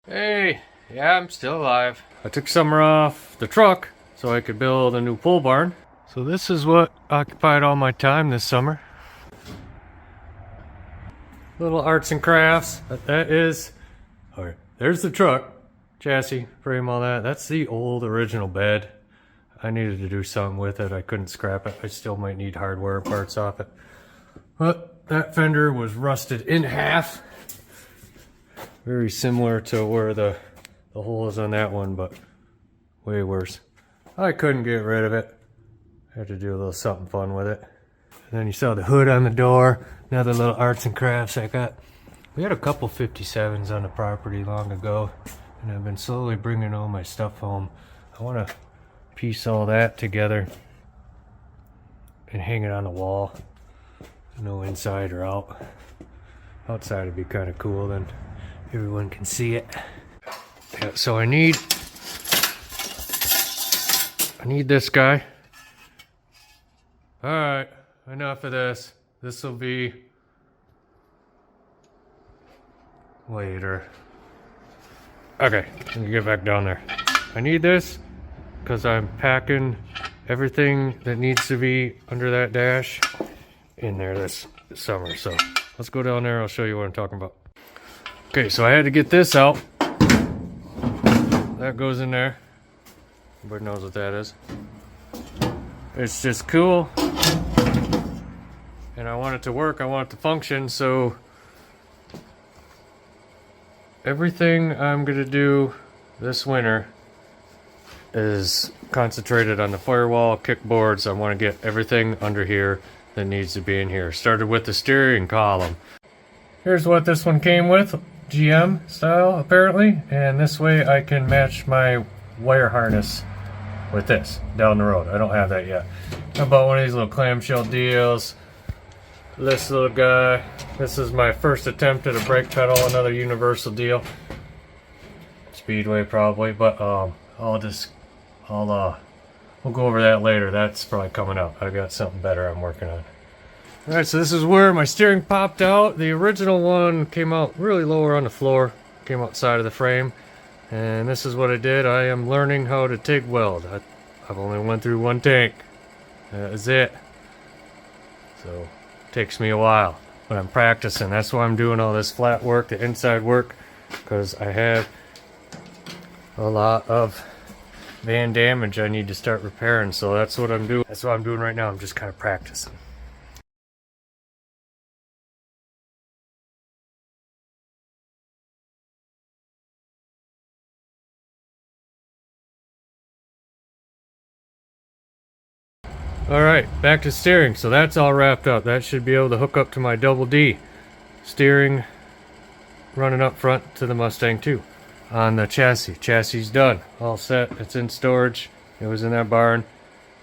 Hey, yeah, I'm still alive. I took summer off the truck so I could build a new pole barn. So this is what occupied all my time this summer. Little arts and crafts. That is, alright, there's the truck. Chassis, frame, all that. That's the old original bed. I needed to do something with it. I couldn't scrap it. I still might need hardware parts off it. But that fender was rusted in half. Very similar to where the hole is on that one, but way worse. I couldn't get rid of it. I had to do a little something fun with it. And then you saw the hood on the door. Another little arts and crafts I got. We had a couple 57s on the property long ago, and I've been slowly bringing all my stuff home. I want to piece all that together and hang it on the wall. No inside or out. Outside would be kind of cool, then everyone can see it. Yeah, so I need this guy. Alright, enough of this. This will be later. Okay, let me get back down there. I need this because I'm packing everything that needs to be under that dash in there this summer. So let's go down there. I'll show you what I'm talking about. Okay, so I had to get this out. That goes in there. Everybody knows what that is. It's just cool. And I want it to work. I want it to function. So everything I'm going to do this winter is concentrated on the firewall, kickboards. I want to get everything under here that needs to be in here. Started with the steering column. Here's what this one came with. GM style apparently, and this way I can match my wire harness with this down the road. I don't have that yet. I bought one of these little clamshell deals. This little guy. This is my first attempt at a brake pedal, another universal deal. Speedway probably, but we'll go over that later. That's probably coming up. I got something better I'm working on. Alright, so this is where my steering popped out. The original one came out really lower on the floor, came outside of the frame, and this is what I did. I am learning how to TIG weld. I've only went through one tank. That is it. So, it takes me a while, but I'm practicing. That's why I'm doing all this flat work, the inside work, because I have a lot of van damage I need to start repairing, so that's what I'm doing. That's what I'm doing right now. I'm just kind of practicing. Alright, back to steering. So that's all wrapped up. That should be able to hook up to my double D. Steering running up front to the Mustang 2. On the chassis. Chassis is done. All set. It's in storage. It was in that barn.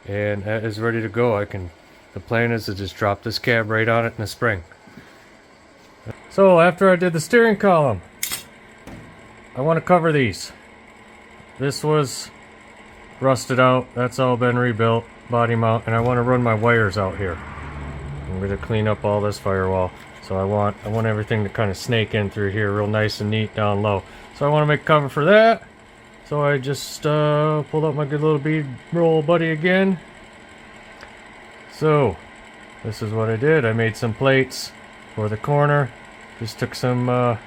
And that is ready to go. The plan is to just drop this cab right on it in the spring. So after I did the steering column, I want to cover these. This was rusted out. That's all been rebuilt. Body mount, and I want to run my wires out here. I'm going to clean up all this firewall. So I want everything to kind of snake in through here real nice and neat down low. So I want to make cover for that. So I just pulled up my good little bead roll buddy again. So this is what I did. I made some plates for the corner. Just took some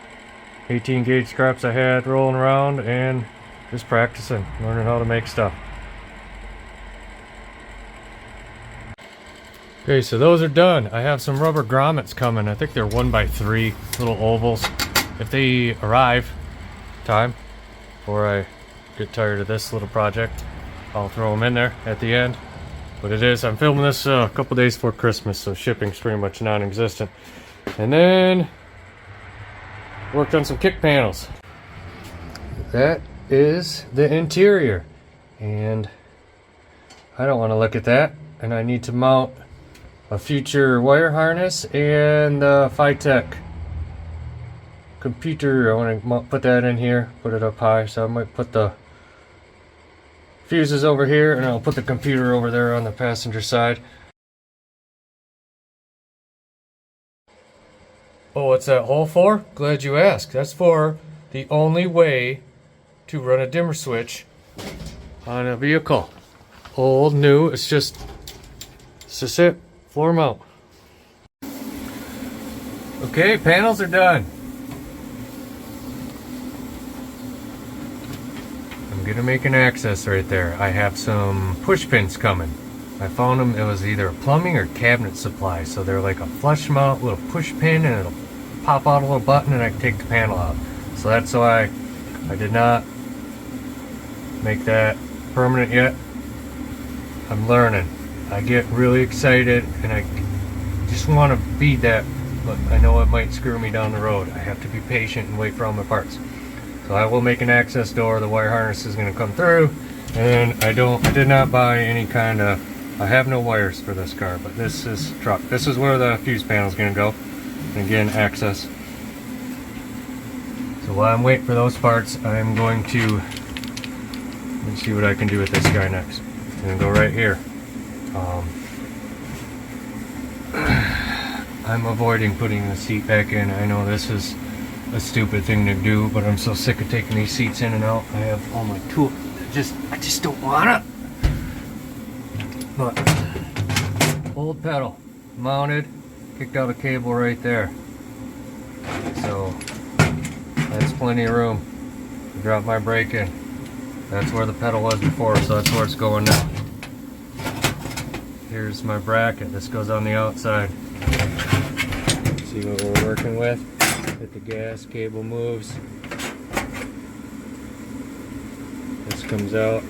18 gauge scraps I had rolling around and just practicing, learning how to make stuff. Okay, so those are done. I have some rubber grommets coming. I think they're 1x3 little ovals. If they arrive time before I get tired of this little project, I'll throw them in there at the end. But I'm filming this a couple days before Christmas, so shipping's pretty much non-existent. And then worked on some kick panels. That is the interior, and I don't want to look at that, and I need to mount a future wire harness and the Phytech computer. I want to put that in here, put it up high, so I might put the fuses over here and I'll put the computer over there on the passenger side. Oh, what's that hole for? Glad you asked. That's for the only way to run a dimmer switch on a vehicle. Old, new, it's just it. Floor mount. Okay, panels are done. I'm gonna make an access right there. I have some push pins coming. I found them, it was either a plumbing or cabinet supply. So they're like a flush mount little push pin, and it'll pop out a little button and I can take the panel out. So that's why I did not make that permanent yet. I'm learning. I get really excited and I just want to beat that, but I know it might screw me down the road. I have to be patient and wait for all my parts. So I will make an access door. The wire harness is going to come through, and I did not buy any kind of, I have no wires for this car, but this is truck. This is where the fuse panel is going to go. And again, access. So while I'm waiting for those parts, I'm going to, let's see what I can do with this guy next. I'm going to go right here. I'm avoiding putting the seat back in. I know this is a stupid thing to do, but I'm so sick of taking these seats in and out. I have all my tools. I just don't wanna. But old pedal mounted, kicked out a cable right there. So that's plenty of room to drop my brake in. That's where the pedal was before, so that's where it's going now. Here's my bracket. This goes on the outside. See what we're working with. Hit the gas, cable moves. This comes out.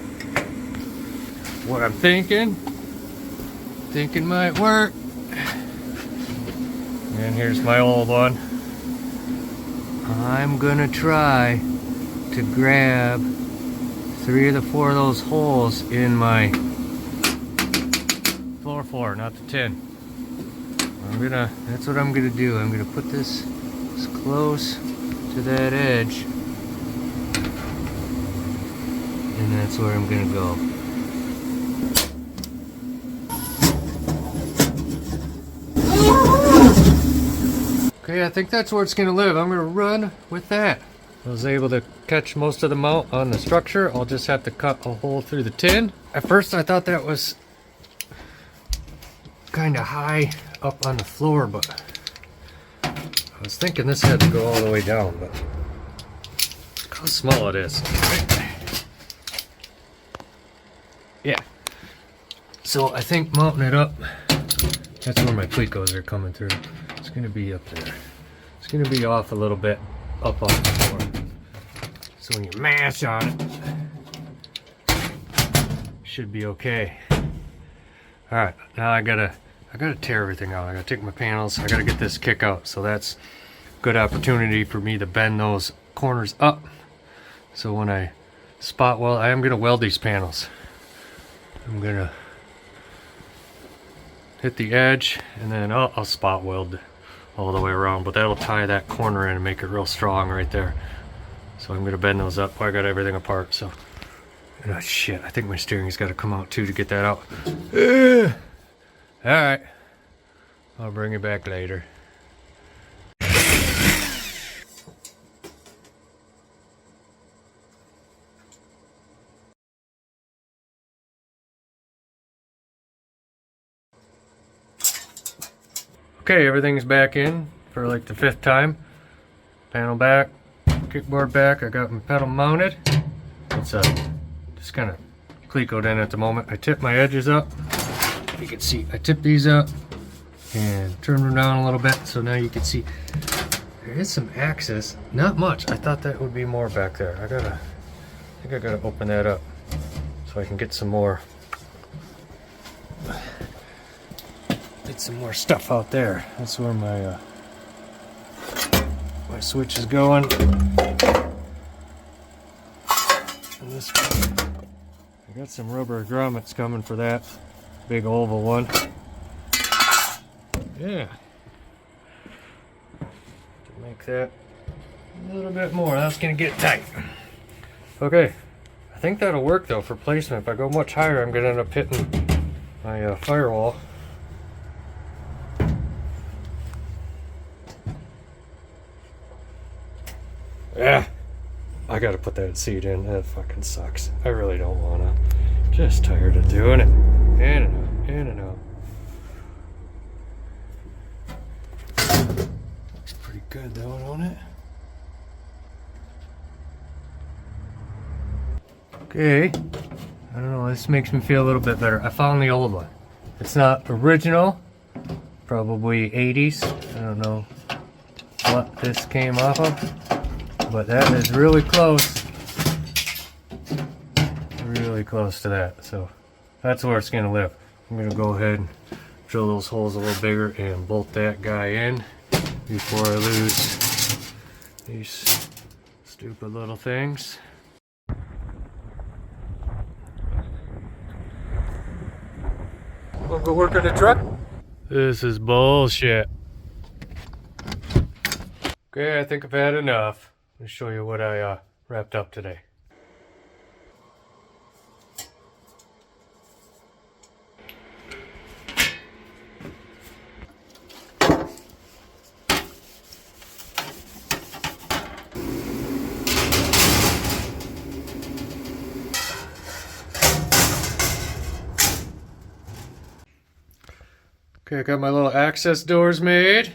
What I'm thinking might work. And here's my old one. I'm gonna try to grab 3 of the 4 of those holes in my floor, not the tin. That's what I'm gonna do. I'm gonna put this as close to that edge, and that's where I'm gonna go. Okay, I think that's where it's gonna live. I'm gonna run with that. I was able to catch most of the mount on the structure. I'll just have to cut a hole through the tin. At first I thought that was kind of high up on the floor, but I was thinking this had to go all the way down, but look how small it is. Yeah. So I think mounting it up, that's where my plecos are coming through. It's going to be up there. It's going to be off a little bit up on the floor. So when you mash on it, should be okay. All right, now I gotta tear everything out. I gotta take my panels. I gotta get this kick out. So that's a good opportunity for me to bend those corners up. So when I spot weld, I am gonna weld these panels. I'm gonna hit the edge, and then I'll spot weld all the way around. But that'll tie that corner in and make it real strong right there. So I'm gonna bend those up. I got everything apart. So. Oh shit, I think my steering's got to come out too to get that out. Alright, I'll bring it back later. Okay, everything's back in for like the 5th time. Panel back, kickboard back. I got my pedal mounted. It's just kind of clecoed in at the moment. I tipped my edges up. You can see I tipped these up and turned them down a little bit, so now you can see there is some access. Not much. I thought that would be more back there. I think I gotta open that up so I can get some more stuff out there. That's where my my switch is going. And this one, I got some rubber grommets coming for that big oval one. Yeah. To make that a little bit more. That's gonna get tight. Okay. I think that'll work though for placement. If I go much higher, I'm gonna end up hitting my firewall. Yeah, I gotta put that seat in. That fucking sucks. I really don't wanna. Just tired of doing it. In and out, in and out. Looks pretty good though, don't it? Okay. I don't know, this makes me feel a little bit better. I found the old one. It's not original. Probably 80s. I don't know what this came off of. But that is really close. Really close to that. So that's where it's gonna live. I'm gonna go ahead and drill those holes a little bigger and bolt that guy in before I lose these stupid little things. Wanna go work on the truck? This is bullshit. Okay, I think I've had enough. Let me show you what I wrapped up today. Okay, I got my little access doors made.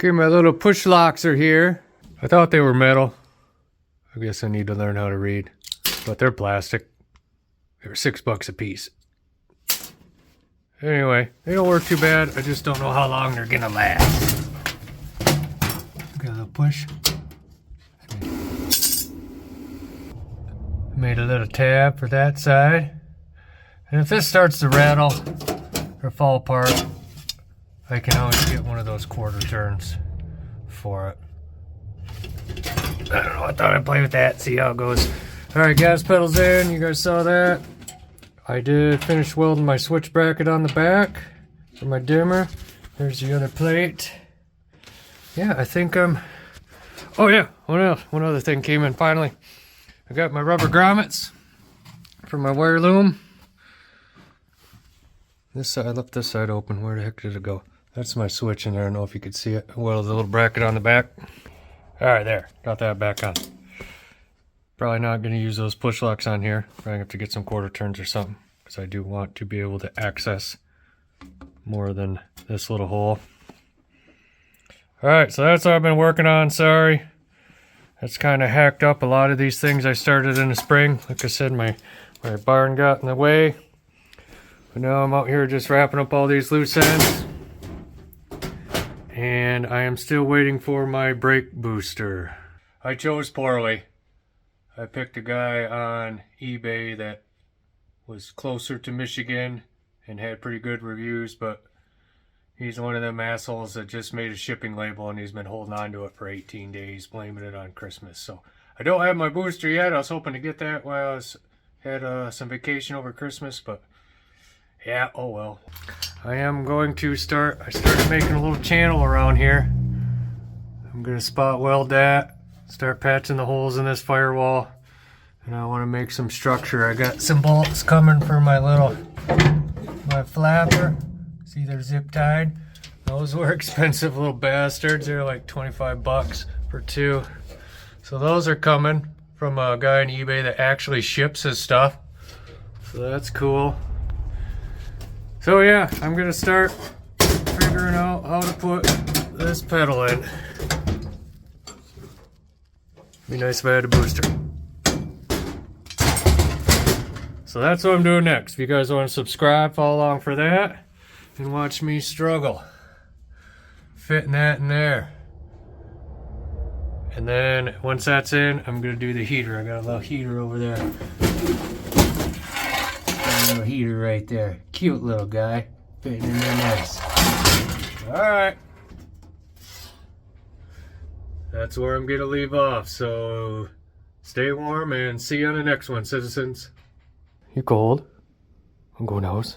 Okay, my little push locks are here. I thought they were metal. I guess I need to learn how to read. But they're plastic. They're $6 a piece. Anyway, they don't work too bad. I just don't know how long they're gonna last. Okay, a little push. Made a little tab for that side. And if this starts to rattle or fall apart, I can always get one of those quarter turns for it. I don't know, I thought I'd play with that, see how it goes. Alright, gas pedals in, you guys saw that. I did finish welding my switch bracket on the back for my dimmer. There's the other plate. Yeah, I think oh yeah, one other thing came in finally. I got my rubber grommets for my wire loom. This side, I left this side open. Where the heck did it go? That's my switch in there. I don't know if you could see it. Well, the little bracket on the back. Alright, there. Got that back on. Probably not going to use those push locks on here. Probably have to get some quarter turns or something. Because I do want to be able to access more than this little hole. Alright, so that's what I've been working on. Sorry. That's kind of hacked up a lot of these things I started in the spring. Like I said, my barn got in the way. But now I'm out here just wrapping up all these loose ends. And I am still waiting for my brake booster. I chose poorly. I picked a guy on eBay that was closer to Michigan and had pretty good reviews, but he's one of them assholes that just made a shipping label and he's been holding on to it for 18 days, blaming it on Christmas. So I don't have my booster yet. I was hoping to get that while I had some vacation over Christmas, but yeah, oh well. I am going to I started making a little channel around here. I'm going to spot weld that, start patching the holes in this firewall, and I want to make some structure. I got some bolts coming for my flapper. See, they're zip tied. Those were expensive little bastards. They're like $25 for two. So those are coming from a guy on eBay that actually ships his stuff. So that's cool. So yeah, I'm gonna start figuring out how to put this pedal in. Be nice if I had a booster. So that's what I'm doing next. If you guys want to subscribe, follow along for that, and watch me struggle fitting that in there. And then once that's in, I'm gonna do the heater. I got a little heater over there. Little heater right there. Cute little guy. Fitting in there nice. Alright. That's where I'm going to leave off. So stay warm and see you on the next one, citizens. You cold? I'm going house.